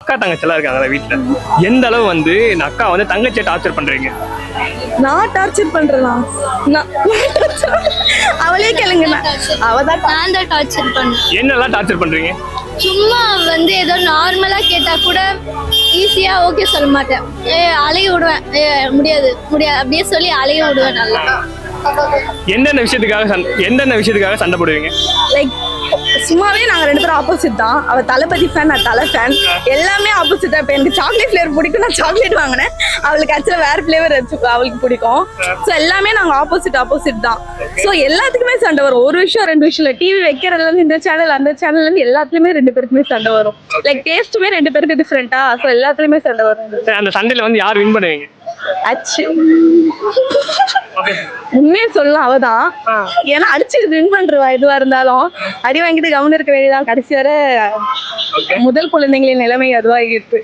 அக்கா தங்கச்சிலாம் இருக்காங்களா வீட்டுல, எந்த அளவு வந்து இந்த அக்கா வந்து தங்கச்சியை டார்ச்சர் பண்றீங்க? நான் டார்ச்சர் பண்றேனா? அவளே கேளுங்க. அவதான் நான் தான் டார்ச்சர் பண்ணேன். என்னெல்லாம் டார்ச்சர் பண்றீங்க? சும்மா வந்து ஏதோ நார்மலா கேட்டா கூட ஈஸியா ஓகே சொல்ல மாட்டேன். அலைய விடுவேன். முடியாது முடியாது அப்படியே சொல்லி அலைய விடுவேன். நல்லா எந்தெந்த விஷயத்துக்காக சண்டை போடுவீங்க? லைக் சும்மாவே நாங்க ரெண்டு பேரும் ஆப்போசிட் தான். அவ தளபதி ஃபேன், நான் தலை ஃபேன். எல்லாமே ஆப்போசிட் தான். இப்போ எனக்கு சாக்லேட் ஃபிளேவர் பிடிக்கும், நான் சாக்லேட் வாங்கினேன். அவளுக்கு ஆக்சுவலா வேற ஃபிளேவர் அவளுக்கு பிடிக்கும். ஸோ எல்லாமே நாங்க ஆப்போசிட் தான். ஸோ எல்லாத்துக்குமே சண்டை வரும். ஒரு விஷயம் ரெண்டு விஷயம் இல்லை. டிவி வைக்கிறதுல இருந்து இந்த சேனல் அந்த சேனல்ல இருந்து எல்லாத்துலயுமே ரெண்டு பேருக்குமே சண்டை வரும். லைக் டேஸ்ட்டுமே ரெண்டு பேருக்கு டிஃப்ரெண்டா. ஸோ எல்லாத்துலயுமே சண்டை வரும். அந்த சண்டையில வந்து யார் வின் பண்ணுவீங்க? உண்மையை சொல்லலாம் அவதான். ஏன்னா அடிச்சு வின் பண்றவா எதுவா இருந்தாலும். அடி வாங்கிட்டு கவனம் இருக்க வேண்டியதான். கடைசி வரை முதல் குழந்தைங்களின் நிலைமை அதுவா இருக்கு.